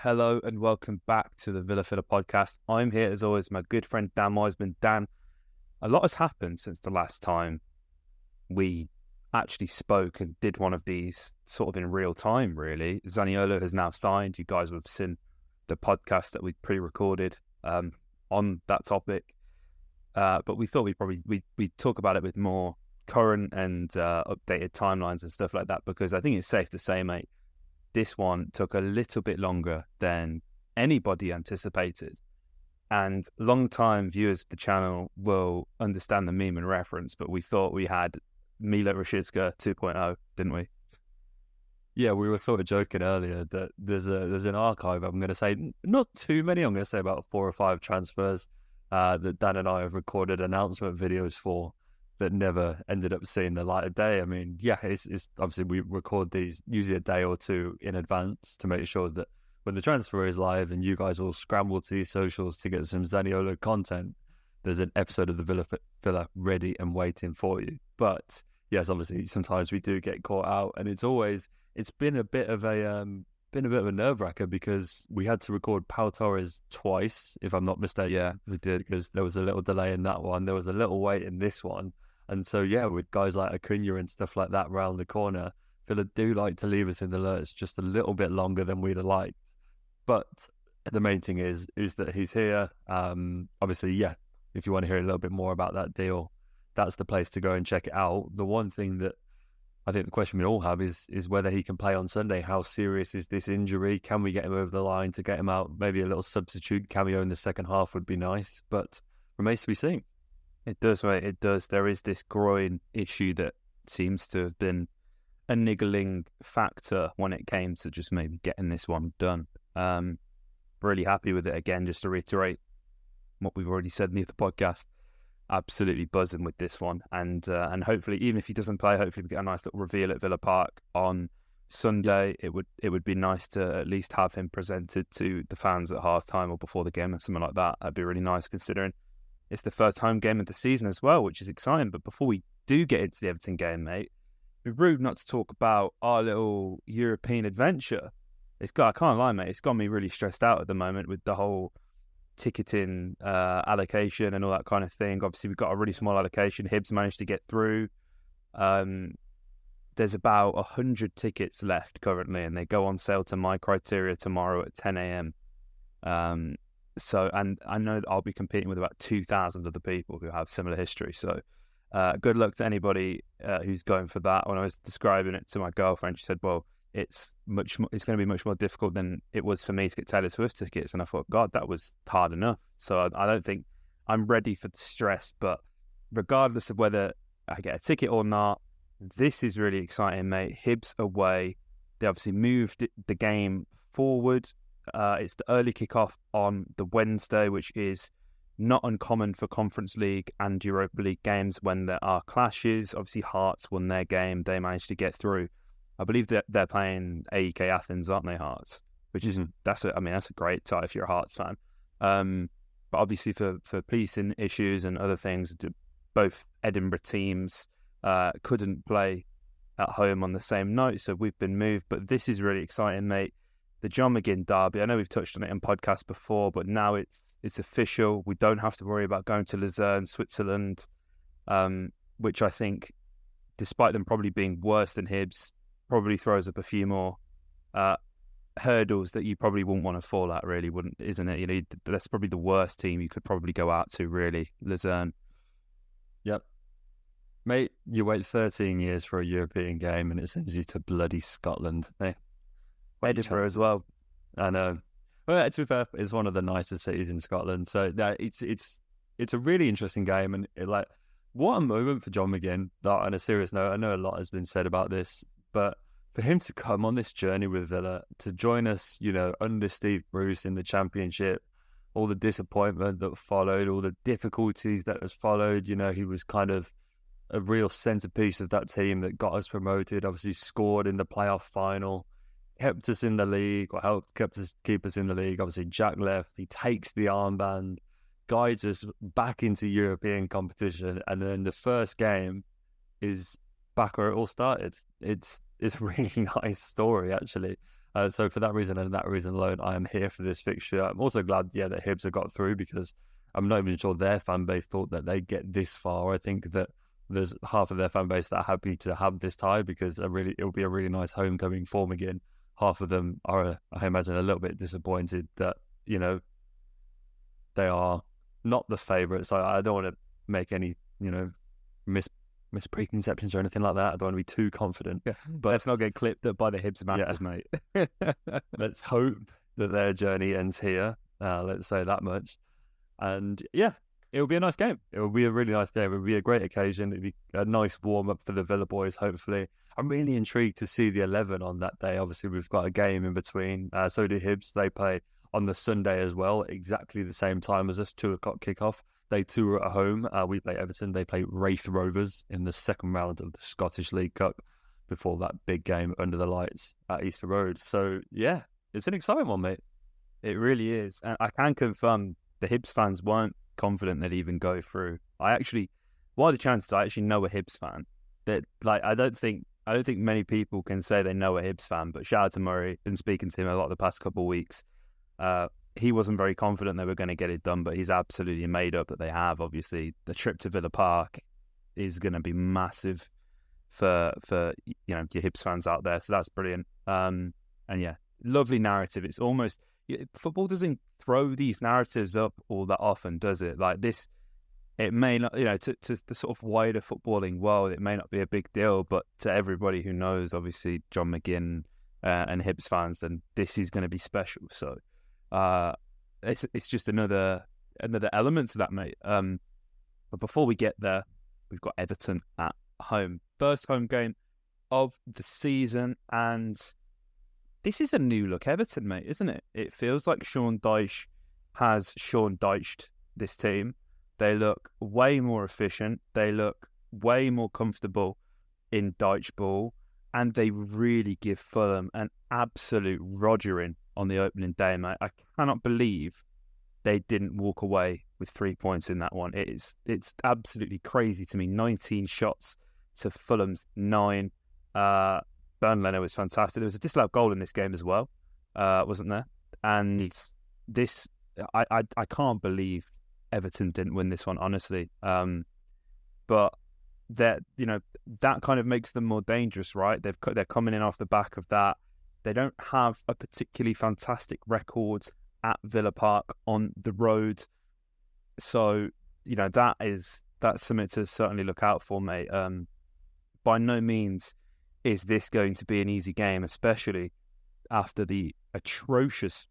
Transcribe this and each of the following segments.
Hello and welcome back to the Villa podcast. I'm here as always, my good friend Dan Wiseman. Dan, a lot has happened since the last time we actually spoke and did one of these sort of in real time, really. Zaniolo has now signed. You guys will have seen the podcast that we pre-recorded on that topic. But we thought we'd talk about it with more current and updated timelines and stuff like that, because I think it's safe to say, mate, this one took a little bit longer than anybody anticipated. And long-time viewers of the channel will understand the meme and reference, but we thought we had Mila Rashica 2.0, didn't we? Yeah, we were sort of joking earlier that there's an archive. I'm going to say not too many. I'm going to say about 4 or 5 transfers that Dan and I have recorded announcement videos for that never ended up seeing the light of day. I mean, yeah, it's obviously we record these usually a day or two in advance to make sure that when the transfer is live and you guys all scramble to your socials to get some Zaniolo content, there's an episode of the Villa ready and waiting for you. But yes, obviously sometimes we do get caught out, and it's been a bit of a nerve-wracker because we had to record Pau Torres twice, if I'm not mistaken. Yeah, we did, because there was a little delay in that one. There was a little wait in this one. And so, yeah, with guys like Acuna and stuff like that round the corner, Villa do like to leave us in the lurch just a little bit longer than we'd have liked. But the main thing is that he's here. Obviously, yeah, if you want to hear a little bit more about that deal, that's the place to go and check it out. The one thing that I think the question we all have is whether he can play on Sunday. How serious is this injury? Can we get him over the line to get him out? Maybe a little substitute cameo in the second half would be nice, but remains to be seen. it does, mate. It does. There is this groin issue that seems to have been a niggling factor when it came to just maybe getting this one done. Really happy with it. Again, just to reiterate what we've already said in the other podcast, absolutely buzzing with this one, and hopefully, even if he doesn't play, hopefully we get a nice little reveal at Villa Park on Sunday. It would be nice to at least have him presented to the fans at halftime or before the game or something like that. That'd be really nice, considering it's the first home game of the season as well, which is exciting. But before we do get into the Everton game, mate, it'd be rude not to talk about our little European adventure. I can't lie, mate, it's got me really stressed out at the moment with the whole ticketing allocation and all that kind of thing. Obviously, we've got a really small allocation. Hibs managed to get through. There's about 100 tickets left currently, and they go on sale to my criteria tomorrow at 10 a.m. So, and I know that I'll be competing with about 2,000 other people who have similar history. So, good luck to anybody who's going for that. When I was describing it to my girlfriend, she said, "Well, it's going to be much more difficult than it was for me to get Taylor Swift tickets." And I thought, God, that was hard enough. So I don't think I'm ready for the stress. But regardless of whether I get a ticket or not, this is really exciting, mate. Hibs away. They obviously moved the game forward. It's the early kickoff on the Wednesday, which is not uncommon for Conference League and Europa League games when there are clashes. Obviously, Hearts won their game. They managed to get through. I believe that they're playing AEK Athens, aren't they, Hearts? Which is that's a great tie if you're a Hearts fan. But obviously for policing issues and other things, both Edinburgh teams couldn't play at home on the same night, so we've been moved. But this is really exciting, mate. The John McGinn derby. I know we've touched on it in podcasts before, but now it's official. We don't have to worry about going to Lucerne, Switzerland, which I think, despite them probably being worse than Hibs, probably throws up a few more hurdles that you probably wouldn't want to fall at, really, isn't it? You know, that's probably the worst team you could probably go out to, really, Lucerne. Yep. Mate, you wait 13 years for a European game and it sends you to bloody Scotland. Hey, Edinburgh as well. I know. Well, to be fair, it's one of the nicest cities in Scotland. So it's a really interesting game, and what a moment for John McGinn. On a serious note, I know a lot has been said about this, but for him to come on this journey with Villa, to join us, you know, under Steve Bruce in the Championship, all the disappointment that followed, all the difficulties that has followed, you know, he was kind of a real centerpiece of that team that got us promoted, obviously scored in the playoff final, kept us in the league, or keep us in the league. Obviously, Jack left, he takes the armband, guides us back into European competition, and then the first game is back where it all started. It's a really nice story, actually. So for that reason and that reason alone, I am here for this fixture. I'm also glad, that Hibs have got through, because I'm not even sure their fan base thought that they'd get this far. I think that there's half of their fan base that are happy to have this tie, because it'll be a really nice homecoming form again. Half of them are, I imagine, a little bit disappointed that, they are not the favourites. I don't want to make any, mispreconceptions or anything like that. I don't want to be too confident. Yeah, but let's not get clipped up by the Hibs matches, mate. Let's hope that their journey ends here. Let's say that much. And it'll be a nice game. It'll be a really nice game. It'll be a great occasion. It'll be a nice warm-up for the Villa boys, hopefully. I'm really intrigued to see the 11 on that day. Obviously, we've got a game in between. So do Hibs. They play on the Sunday as well, exactly the same time as us, 2:00 kickoff. They too are at home. We play Everton. They play Wraith Rovers in the second round of the Scottish League Cup before that big game under the lights at Easter Road. So, it's an exciting one, mate. It really is. And I can confirm the Hibs fans weren't confident they'd even go through. What are the chances I actually know a Hibs fan? That, I don't think many people can say they know a Hibs fan, but shout out to Murray. Been speaking to him a lot the past couple of weeks. He wasn't very confident they were going to get it done, but he's absolutely made up that they have. Obviously, the trip to Villa Park is going to be massive for your Hibs fans out there. So that's brilliant. Lovely narrative. It's almost football doesn't throw these narratives up all that often, does it? Like this, it may not, to the sort of wider footballing world, it may not be a big deal, but to everybody who knows, obviously, John McGinn and Hibs fans, then this is going to be special. So. It's just another element to that, mate. But before we get there, we've got Everton at home. First home game of the season, and this is a new look Everton, mate, isn't it? It feels like Sean Dyche has Sean Dyched this team. They look way more efficient. They look way more comfortable in Dyche ball, and they really give Fulham an absolute rogering on the opening day, mate. I cannot believe they didn't walk away with 3 points in that one. It's absolutely crazy to me. 19 shots to Fulham's 9. Bernd Leno was fantastic. There was a disallowed goal in this game as well, wasn't there? And this, I can't believe Everton didn't win this one, honestly. But that kind of makes them more dangerous, right? They're coming in off the back of that. They don't have a particularly fantastic record at Villa Park on the road. So, that's something to certainly look out for, mate. By no means is this going to be an easy game, especially after the atrocious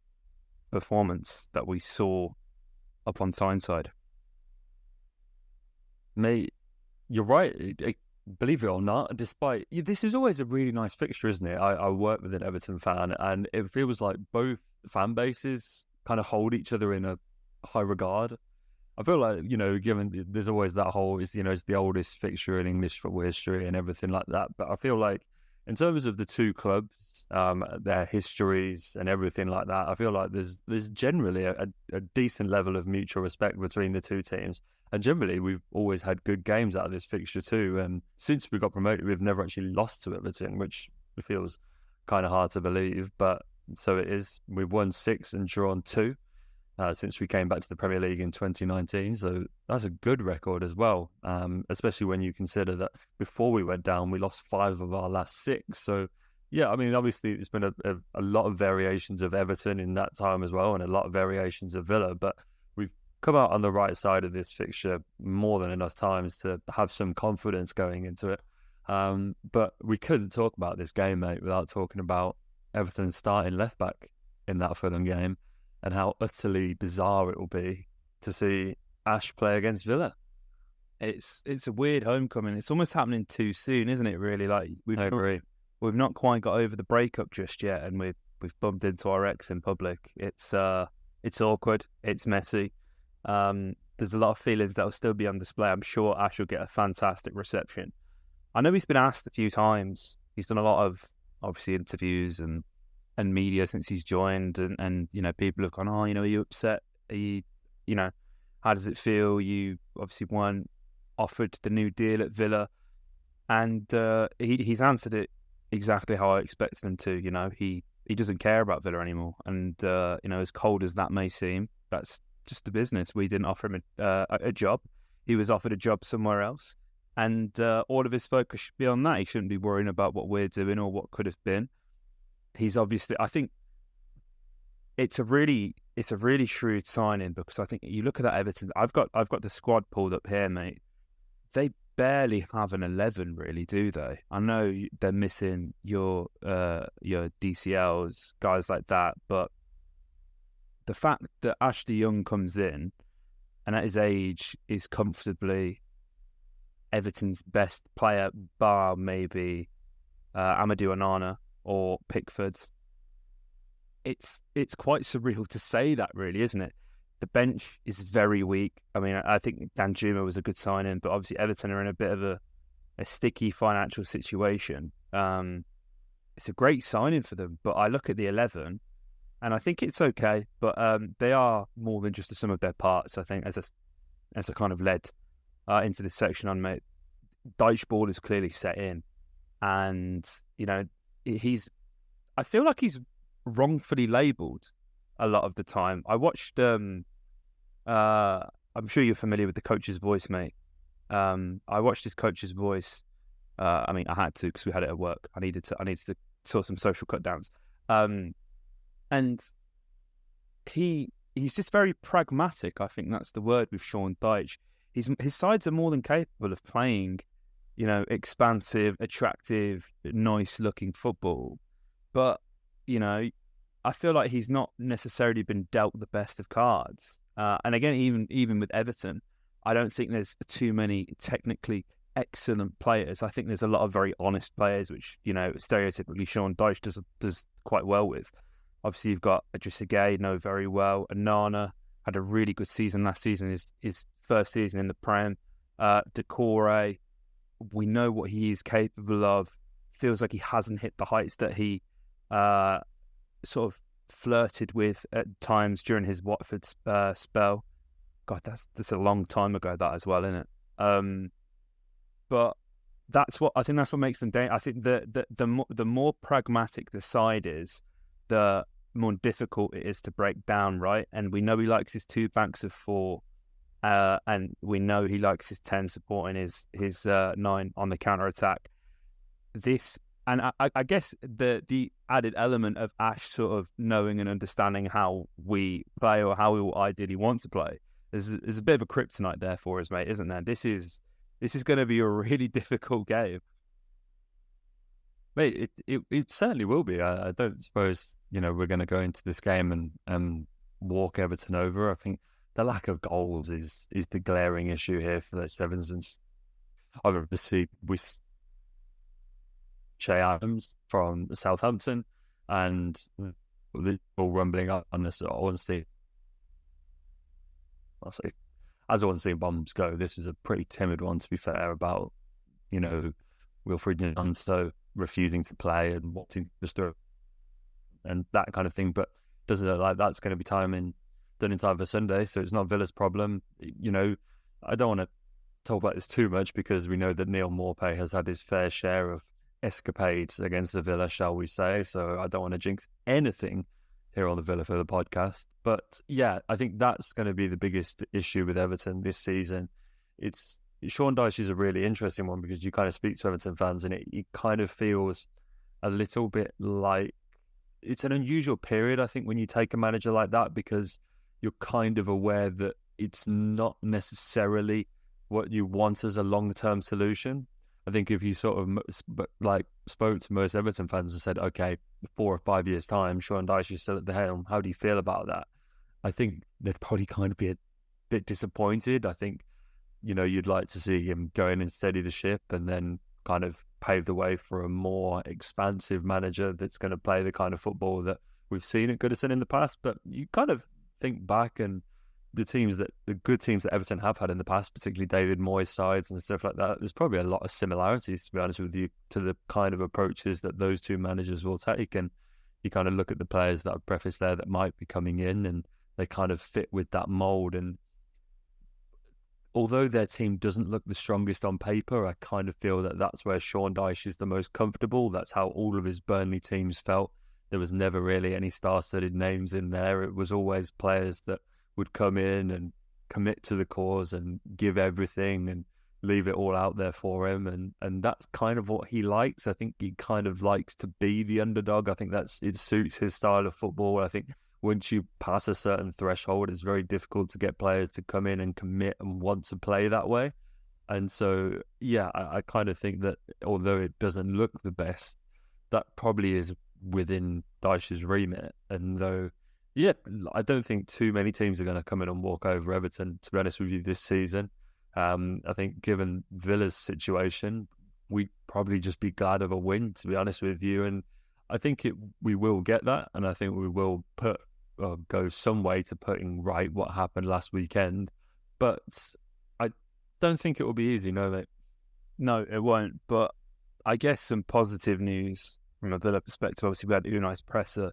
performance that we saw up on Tyneside. Mate, you're right. Believe it or not, despite this is always a really nice fixture, isn't it? I work with an Everton fan, and it feels like both fan bases kind of hold each other in a high regard. I feel like, given there's always that whole, it's the oldest fixture in English football history and everything like that. But I feel like in terms of the two clubs, their histories and everything like that, I feel like there's generally a decent level of mutual respect between the two teams. And generally, we've always had good games out of this fixture too. And since we got promoted, we've never actually lost to Everton, which feels kind of hard to believe. But so it is. We've won 6 and drawn 2 since we came back to the Premier League in 2019. So that's a good record as well, especially when you consider that before we went down, we lost 5 of our last 6. So, obviously, it's been a lot of variations of Everton in that time as well, and a lot of variations of Villa. But we've come out on the right side of this fixture more than enough times to have some confidence going into it. But we couldn't talk about this game, mate, without talking about Everton starting left back in that Fulham game, and how utterly bizarre it will be to see Ash play against Villa. It's a weird homecoming. It's almost happening too soon, isn't it? Really, I agree. We've not quite got over the breakup just yet, and we've bumped into our ex in public. It's awkward. It's messy. There's a lot of feelings that will still be on display. I'm sure Ash will get a fantastic reception. I know he's been asked a few times. He's done a lot of, obviously, interviews and media since he's joined, and people have gone, are you upset? Are you, how does it feel? You obviously weren't offered the new deal at Villa, and he's answered it exactly how I expected him to. he doesn't care about Villa anymore. And as cold as that may seem, that's just the business. We didn't offer him a job. He was offered a job somewhere else, and all of his focus should be on that. He shouldn't be worrying about what we're doing or what could have been. He's obviously, I think, it's a really shrewd signing, because I think you look at that Everton. I've got the squad pulled up here, mate. They barely have an 11, really, do they? I know they're missing your DCLs, guys like that, but the fact that Ashley Young comes in and at his age is comfortably Everton's best player, bar maybe Amadou Onana or Pickford. It's quite surreal to say that, really, isn't it? The bench is very weak. I mean, I think Danjuma was a good signing, but obviously Everton are in a bit of a sticky financial situation. It's a great signing for them, but I look at the 11 and I think it's okay, but they are more than just the sum of their parts. I think as a kind of led into this section on, mate, Dyche ball is clearly set in, and I feel like he's wrongfully labelled a lot of the time. I watched I'm sure you're familiar with the Coach's Voice, mate. I watched his Coach's Voice. I mean, I had to, because we had it at work. I needed to sort some social cut downs. And he's just very pragmatic. I think that's the word with Sean Dyche. His sides are more than capable of playing, expansive, attractive, nice looking football. But, I feel like he's not necessarily been dealt the best of cards. And again, even with Everton, I don't think there's too many technically excellent players. I think there's a lot of very honest players, which, stereotypically Sean Dyche does quite well with. Obviously, you've got Idrissa Gueye, know very well. Onana had a really good season last season, his first season in the Prem. Decore, we know what he is capable of. Feels like he hasn't hit the heights that he sort of flirted with at times during his Watford spell. God, that's a long time ago, that as well, isn't it? But that's what makes them dangerous. I think the more pragmatic the side is, the more difficult it is to break down, right? And we know he likes his 2 banks of 4, and we know he likes his 10 supporting his 9 on the counter attack. And I guess the added element of Ash sort of knowing and understanding how we play, or how we will ideally want to play, is a bit of a kryptonite there for us, mate, isn't there? This is going to be a really difficult game. Mate, it certainly will be. I don't suppose, we're going to go into this game and walk Everton over. I think the lack of goals is the glaring issue here for the Sevens. Obviously, we Che Adams from Southampton, and all rumbling up on this. Honestly, I'll say, as I wasn't seeing bombs go, this was a pretty timid one, to be fair, about, Wilfried Nunso refusing to play and wanting to start and that kind of thing. But doesn't look like that's going to be done in time for Sunday, so it's not Villa's problem. I don't want to talk about this too much, because we know that Neil Maupay has had his fair share of escapades against the Villa, shall we say, so I don't want to jinx anything here on the Villa for the podcast. But yeah, I think that's going to be the biggest issue with Everton this season. Sean Dyche is a really interesting one, because you kind of speak to Everton fans and it kind of feels a little bit like it's an unusual period, I think, when you take a manager like that, because you're kind of aware that it's not necessarily what you want as a long-term solution. I think if you sort of spoke to most Everton fans and said, okay, 4 or 5 years' time, Sean Dyche is still at the helm, how do you feel about that? I think they'd probably kind of be a bit disappointed. I think, you'd like to see him go in and steady the ship, and then kind of pave the way for a more expansive manager that's going to play the kind of football that we've seen at Goodison in the past. But you kind of think back, and the good teams that Everton have had in the past, particularly David Moyes' sides and stuff like that, there's probably a lot of similarities, to be honest with you, to the kind of approaches that those two managers will take. And you kind of look at the players that I've prefaced there that might be coming in, and they kind of fit with that mould. And although their team doesn't look the strongest on paper, I kind of feel that that's where Sean Dyche is the most comfortable. That's how all of his Burnley teams felt. there was never really any star-studded names in there. It was always players that would come in and commit to the cause and give everything and leave it all out there for him. And that's kind of what he likes. I think he kind of likes to be the underdog. I think it suits his style of football. I think once you pass a certain threshold, it's very difficult to get players to come in and commit and want to play that way. And so, yeah, I kind of think that although it doesn't look the best, that probably is within Dyche's remit. And though, yeah, I don't think too many teams are going to come in and walk over Everton, to be honest with you, this season. I think given Villa's situation, we'd probably just be glad of a win, to be honest with you. And I think we will get that. And I think we will go some way to putting right what happened last weekend. But I don't think it will be easy, no, mate. No, it won't. But I guess some positive news from a Villa perspective. Obviously, we had Unai's presser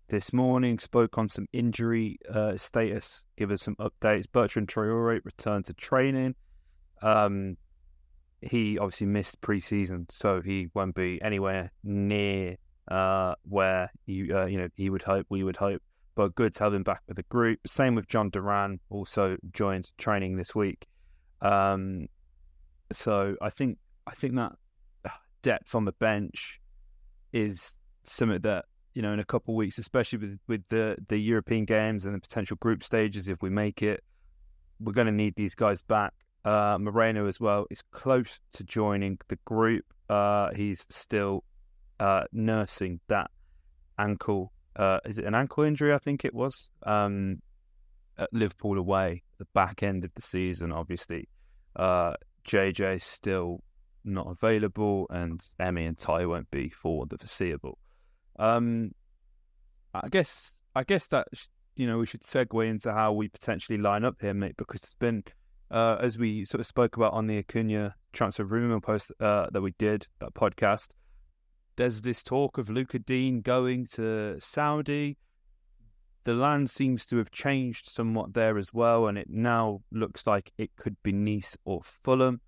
this morning, spoke on some injury status, give us some updates. Bertrand Traore returned to training. He obviously missed pre-season, so he won't be anywhere near where he would hope, we would hope. But good to have him back with the group. Same with John Duran, also joined training this week. So I think that depth on the bench is something that, in a couple of weeks, especially with the European games and the potential group stages, if we make it, we're going to need these guys back. Moreno as well is close to joining the group. He's still nursing that ankle. Is it an ankle injury? I think it was. At Liverpool away, the back end of the season, obviously. JJ still not available, and Emmy and Ty won't be for the foreseeable. I guess that we should segue into how we potentially line up here, mate, because it's been as we sort of spoke about on the Acuna transfer rumour post that we did, that podcast. There's this talk of Luca Dean going to Saudi. The land seems to have changed somewhat there as well, and it now looks like it could be Nice or Fulham.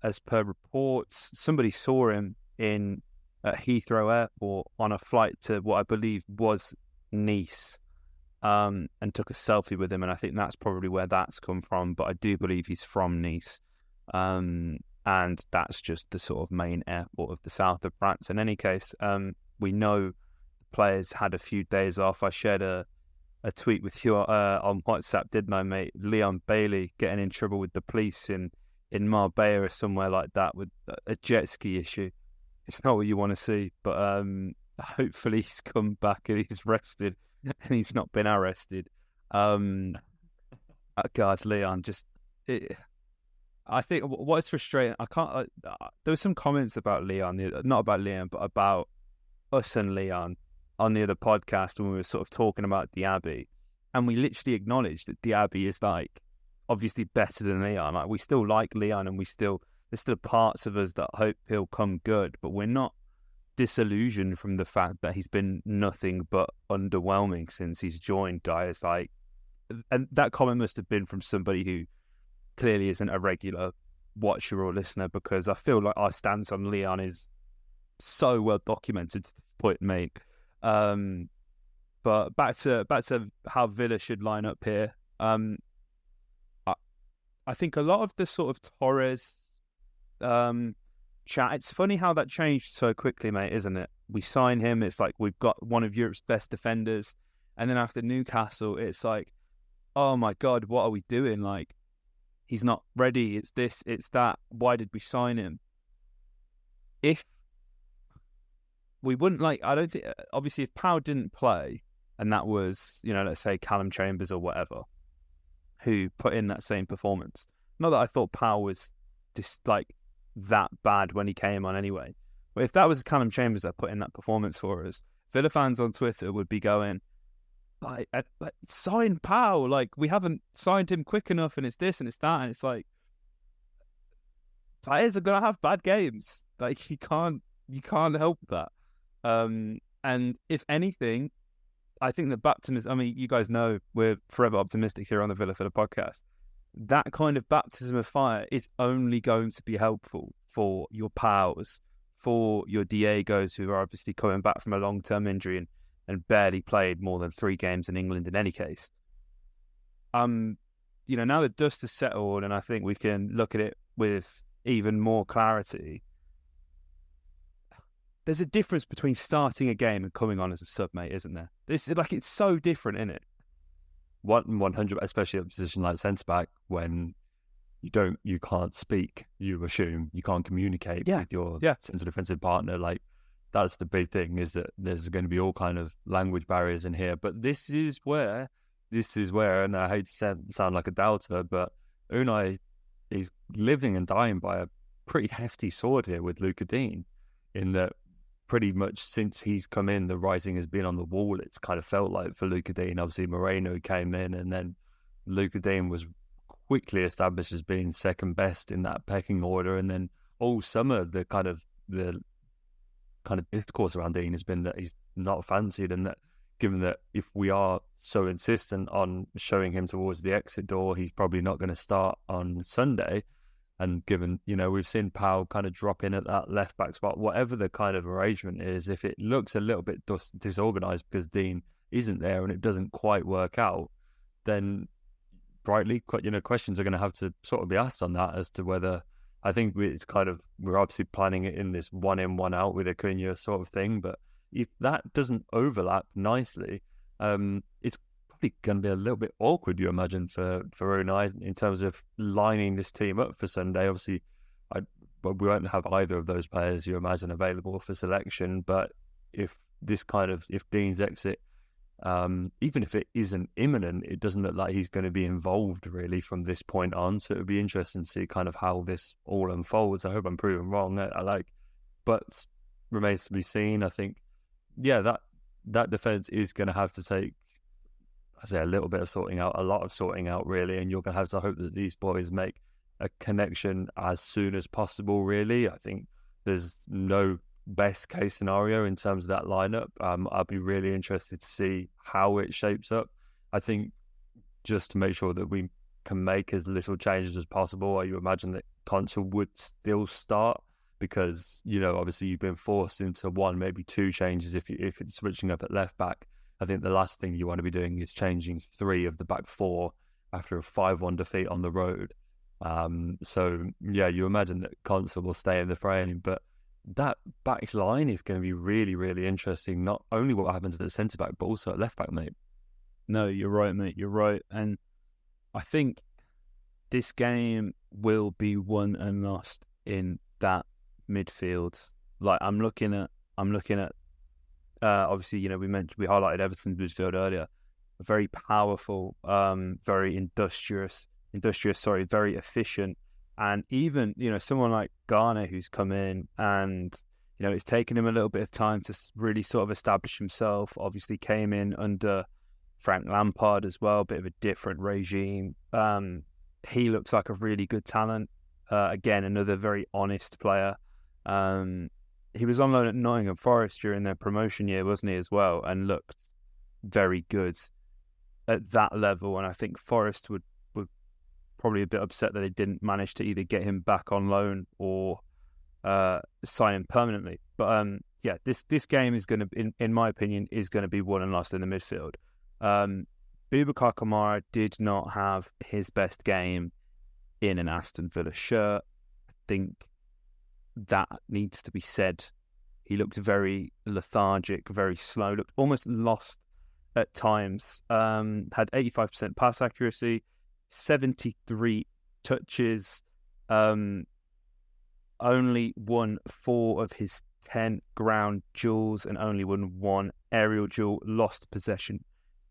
As per reports, somebody saw him at Heathrow Airport on a flight to what I believe was Nice, and took a selfie with him, and I think that's probably where that's come from, but I do believe he's from Nice, and that's just the sort of main airport of the south of France. In any case, we know the players had a few days off. I shared a tweet with you on WhatsApp, didn't I, mate? Leon Bailey getting in trouble with the police in Marbella or somewhere like that with a jet ski issue. It's not what you want to see, but hopefully he's come back and he's rested and he's not been arrested. God, Leon, I think what's frustrating, there were some comments about Leon, not about Leon, but about us and Leon on the other podcast when we were sort of talking about Diaby, and we literally acknowledged that Diaby is obviously better than Leon. We still like Leon, and there's still parts of us that hope he'll come good, but we're not disillusioned from the fact that he's been nothing but underwhelming since he's joined, guys. And that comment must have been from somebody who clearly isn't a regular watcher or listener, because I feel like our stance on Leon is so well documented to this point, mate. But back to how Villa should line up here. I think a lot of the sort of Torres chat, it's funny how that changed so quickly, mate, isn't it? We sign him, it's like we've got one of Europe's best defenders, and then after Newcastle, it's like, oh my God, what are we doing? He's not ready, it's this, it's that, why did we sign him? If we wouldn't I don't think, obviously if Powell didn't play, and that was, let's say Callum Chambers or whatever, who put in that same performance. Not that I thought Powell was just that bad when he came on anyway. But if that was Callum Chambers that put in that performance for us, Villa fans on Twitter would be going, sign Powell. We haven't signed him quick enough, and it's this and it's that. And it's players are going to have bad games. You can't help that. And if anything, I think the baptism, you guys know we're forever optimistic here on the Villa for the podcast. That kind of baptism of fire is only going to be helpful for your Powells, for your Diegos, who are obviously coming back from a long-term injury, and and barely played more than 3 games in England in any case. Now the dust has settled, and I think we can look at it with even more clarity. There's a difference between starting a game and coming on as a sub, mate, isn't there? It's so different, isn't it? 100, especially at a position like centre back, when you can't speak, you assume you can't communicate with your central defensive partner. Like, that's the big thing, is that there's going to be all kind of language barriers in here. But this is where, and I hate to sound like a doubter, but Unai is living and dying by a pretty hefty sword here with Luca Dean, in that pretty much since he's come in, the writing has been on the wall. It's kind of felt like for Luca Dean. Obviously, Moreno came in, and then Luca Dean was quickly established as being second best in that pecking order. And then all summer, the kind of discourse around Dean has been that he's not fancied, and that given that if we are so insistent on showing him towards the exit door, he's probably not going to start on Sunday. And given, we've seen Powell kind of drop in at that left back spot, whatever the kind of arrangement is, if it looks a little bit disorganised because Dean isn't there and it doesn't quite work out, then rightly, questions are going to have to sort of be asked on that as to whether, I think we're obviously planning it in this 1 in, 1 out with Acuna sort of thing. But if that doesn't overlap nicely, it's probably going to be a little bit awkward, you imagine, for Unai in terms of lining this team up for Sunday. Obviously, we won't have either of those players, you imagine, available for selection. But if Dean's exit, even if it isn't imminent, it doesn't look like he's going to be involved really from this point on. So it would be interesting to see kind of how this all unfolds. I hope I'm proven wrong. But remains to be seen. I think, that defense is going to have to take, I say, a little bit of sorting out, a lot of sorting out really, and you're going to have to hope that these boys make a connection as soon as possible really. I think there's no best case scenario in terms of that lineup. I'll be really interested to see how it shapes up. I think just to make sure that we can make as little changes as possible, you imagine that Consul would still start, because obviously you've been forced into 1, maybe 2 changes if it's switching up at left back. I think the last thing you want to be doing is changing 3 of the back 4 after a 5-1 defeat on the road. You imagine that Consul will stay in the frame, but that back line is going to be really, really interesting. Not only what happens at the centre back, but also at left back, mate. No, you're right, mate. You're right, and I think this game will be won and lost in that midfield. Like I'm looking at. Obviously, we highlighted Everton's midfield earlier. Very powerful, very industrious, very efficient. And even, someone like Garner who's come in and, it's taken him a little bit of time to really sort of establish himself. Obviously came in under Frank Lampard as well, a bit of a different regime. He looks like a really good talent. Again, another very honest player. He was on loan at Nottingham Forest during their promotion year, wasn't he, as well, and looked very good at that level. And I think Forest would probably a bit upset that they didn't manage to either get him back on loan or sign him permanently. But this game is going to, in my opinion, is going to be won and lost in the midfield. Boubacar Kamara did not have his best game in an Aston Villa shirt. I think that needs to be said. He looked very lethargic, very slow, looked almost lost at times. Had 85% pass accuracy, 73 touches, only won 4 of his 10 ground duels and only won 1 aerial duel, lost possession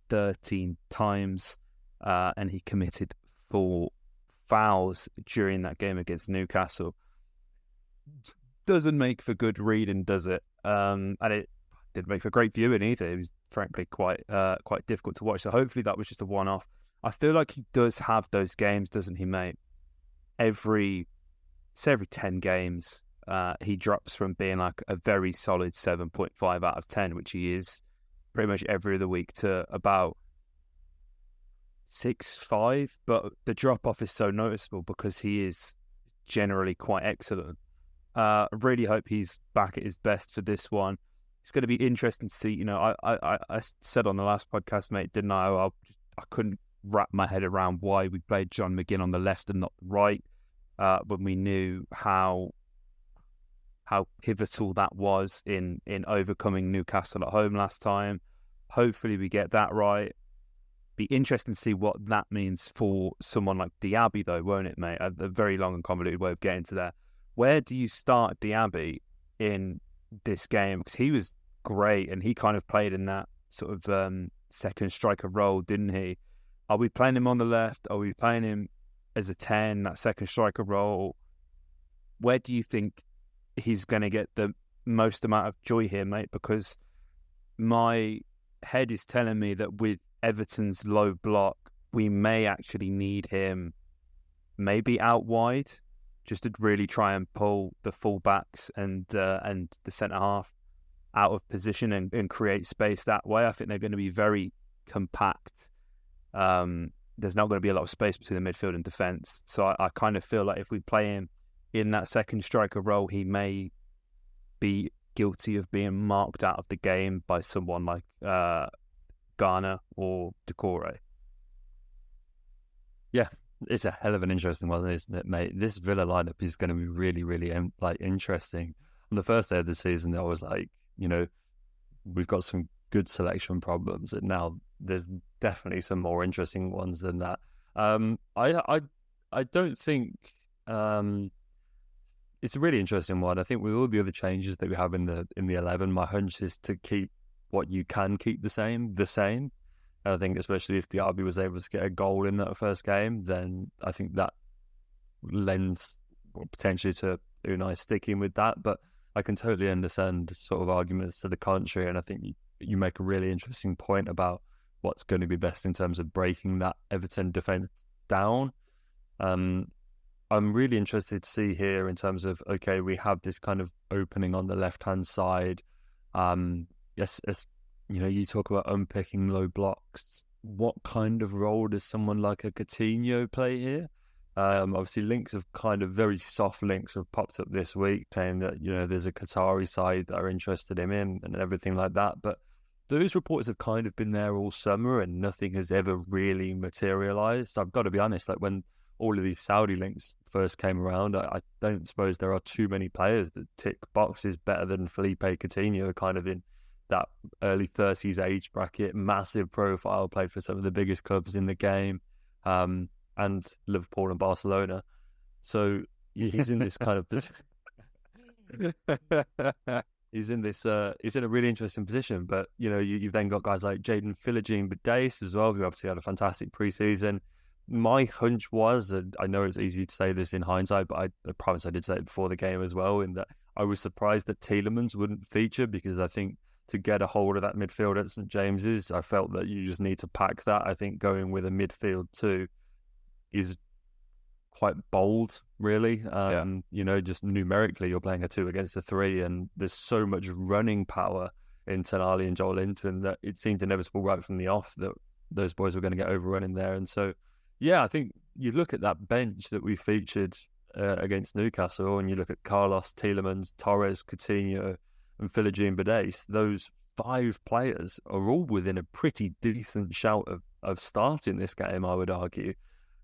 13 times, and he committed 4 fouls during that game against Newcastle. Doesn't make for good reading, does it? And it didn't make for great viewing either. It was frankly quite difficult to watch. So hopefully that was just a one-off. I feel like he does have those games, doesn't he, mate? Every 10 games, he drops from being like a very solid 7.5 out of 10, which he is pretty much every other week, to about 6.5. But the drop-off is so noticeable because he is generally quite excellent. I really hope he's back at his best for this one. it's going to be interesting to see. You know, I said on the last podcast, mate, didn't I? I couldn't wrap my head around why we played John McGinn on the left and not the right, when we knew how pivotal that was in overcoming Newcastle at home last time. Hopefully we get that right. Be interesting to see what that means for someone like Diaby, though, won't it, mate? A very long and convoluted way of getting to there. Where do you start Diaby in this game? Because he was great and he kind of played in that sort of second striker role, didn't he? Are we playing him on the left? Are we playing him as a 10, that second striker role? Where do you think he's going to get the most amount of joy here, mate? Because my head is telling me that with Everton's low block, we may actually need him maybe out wide, just to really try and pull the full-backs and the centre-half out of position and create space that way. I think they're going to be very compact. There's not going to be a lot of space between the midfield and defence. So I kind of feel like if we play him in that second striker role, he may be guilty of being marked out of the game by someone like Garner or Decore. Yeah, it's a hell of an interesting one, isn't it, mate? This Villa lineup is going to be really, really interesting. On the first day of the season, I was like, you know, we've got some good selection problems, and now there's definitely some more interesting ones than that. I don't think it's a really interesting one. I think with all the other changes that we have in the 11, my hunch is to keep what you can keep the same. And I think especially if Diaby was able to get a goal in that first game, then I think that lends potentially to Unai sticking with that. But I can totally understand sort of arguments to the contrary, and I think you make a really interesting point about what's going to be best in terms of breaking that Everton defence down. I'm really interested to see here in terms of, okay, we have this kind of opening on the left-hand side. Yes, you know, you talk about unpicking low blocks. What kind of role does someone like a Coutinho play here? Obviously, links have kind of very soft links have popped up this week saying that, you know, there's a Qatari side that are interested in him and everything like that. But those reports have kind of been there all summer and nothing has ever really materialised. I've got to be honest, like when all of these Saudi links first came around, I don't suppose there are too many players that tick boxes better than Felipe Coutinho, kind of in that early 30s age bracket, massive profile, played for some of the biggest clubs in the game, and Liverpool and Barcelona. So he's in this kind of he's in a really interesting position. But you know, you've then got guys like Jaden Philogene-Badace as well, who obviously had a fantastic preseason. My hunch was, and I know it's easy to say this in hindsight, but I promise I did say it before the game as well, in that I was surprised that Tielemans wouldn't feature, because I think to get a hold of that midfield at St James's, I felt that you just need to pack that. I think going with a midfield 2 is quite bold, really. You know, just numerically, you're playing a 2 against a 3, and there's so much running power in Tonali and Joel Linton that it seemed inevitable right from the off that those boys were going to get overrun in there. And so, yeah, I think you look at that bench that we featured against Newcastle, and you look at Carlos, Tielemans, Torres, Coutinho, and Philogene-Badace, those 5 players are all within a pretty decent shout of starting this game, I would argue.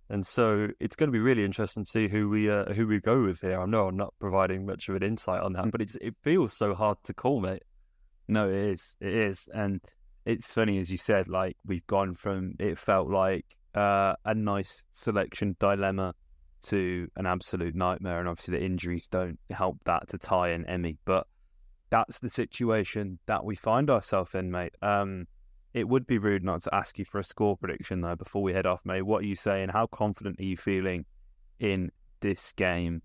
And so it's going to be really interesting to see who we go with here. I know I'm not providing much of an insight on that, but it feels so hard to call, mate. No, it is. And it's funny, as you said, like we've gone from, it felt like a nice selection dilemma to an absolute nightmare. And obviously the injuries don't help that to tie in Emmy, but that's the situation that we find ourselves in, mate. It would be rude not to ask you for a score prediction, though, before we head off, mate. What are you saying? How confident are you feeling in this game?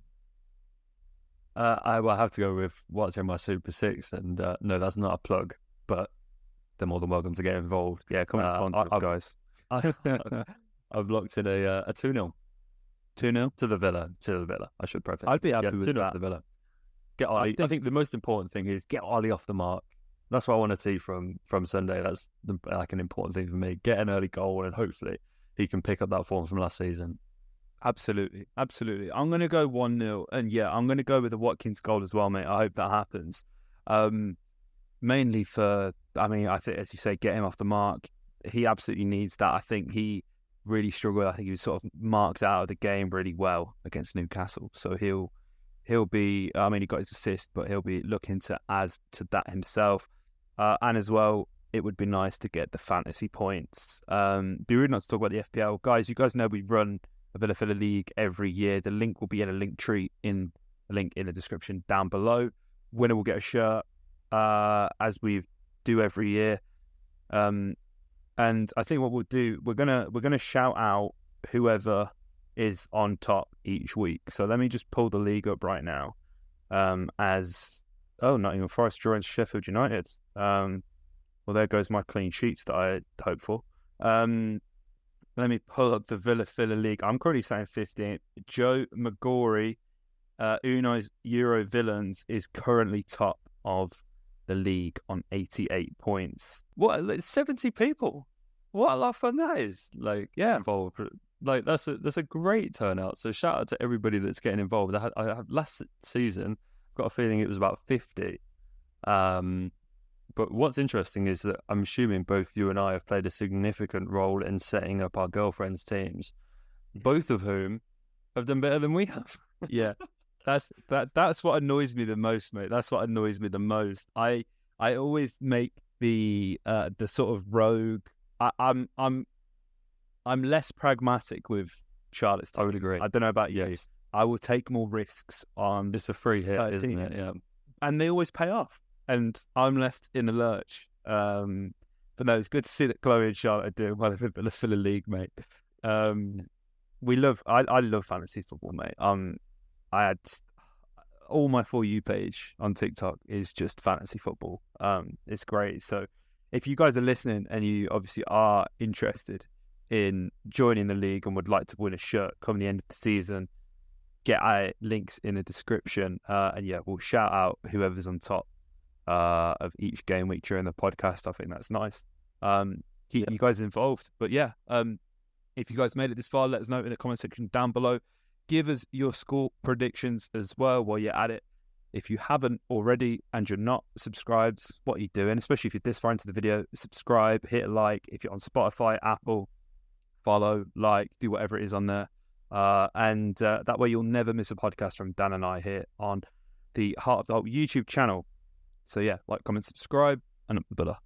I will have to go with what's in my Super 6, and no, that's not a plug, but they're more than welcome to get involved. Yeah, come and sponsor us, guys. I've locked in a 2-0. 2-0? To the Villa. I should preface. I'd be happy with 2-0 that. to the Villa. Get Ollie. I think the most important thing is get Ollie off the mark. That's what I want to see from Sunday. That's like an important thing for me. Get an early goal, and hopefully he can pick up that form from last season. Absolutely. I'm going to go 1-0. And yeah, I'm going to go with the Watkins goal as well, mate. I hope that happens. mainly for, I mean, I think, as you say, get him off the mark. He absolutely needs that. I think he really struggled. I think he was sort of marked out of the game really well against Newcastle. So he'll be, I mean, he got his assist, but he'll be looking to add to that himself. And as well, it would be nice to get the fantasy points. Be really nice to talk about the FPL. Guys, you guys know we run a Villa League every year. The link will be in a link tree in a link in the description down below. Winner will get a shirt, as we do every year. And I think what we'll do, we're gonna shout out whoever is on top each week. So let me just pull the league up right now. Nottingham Forest drawing Sheffield United. Well, there goes my clean sheets that I hope for. Let me pull up the Villa League. I'm currently saying 15th. Joe Magori, Uno's Euro Villains, is currently top of the league on 88 points. What, 70 people? What a lot of fun that is! Like, yeah, involved. Like, that's a great turnout. So shout out to everybody that's getting involved. I had last season, I've got a feeling it was about 50. But what's interesting is that I'm assuming both you and I have played a significant role in setting up our girlfriends' teams, both of whom have done better than we have. Yeah, that's what annoys me the most, mate. That's what annoys me the most. I always make the sort of rogue. I'm less pragmatic with Charlotte's team. I would agree. I don't know about you. Yes. I will take more risks on. It's a free hit, isn't it? Yeah, and they always pay off. And I'm left in the lurch. But no, it's good to see that Chloe and Charlotte are doing well in the Villa League, mate. I love fantasy football, mate. I had all my For You page on TikTok is just fantasy football. It's great. So if you guys are listening and you obviously are interested in joining the league and would like to win a shirt come the end of the season, get our links in the description. And yeah, we'll shout out whoever's on top of each game week during the podcast. I think that's nice. Keep you guys involved. But yeah, if you guys made it this far, let us know in the comment section down below. Give us your score predictions as well while you're at it. If you haven't already and you're not subscribed, what are you doing? Especially if you're this far into the video, subscribe, hit a like. If you're on Spotify, Apple, follow, like, do whatever it is on there. And that way you'll never miss a podcast from Dan and I here on the Heart of the Holte YouTube channel. So yeah, like, comment, subscribe, and up the butter.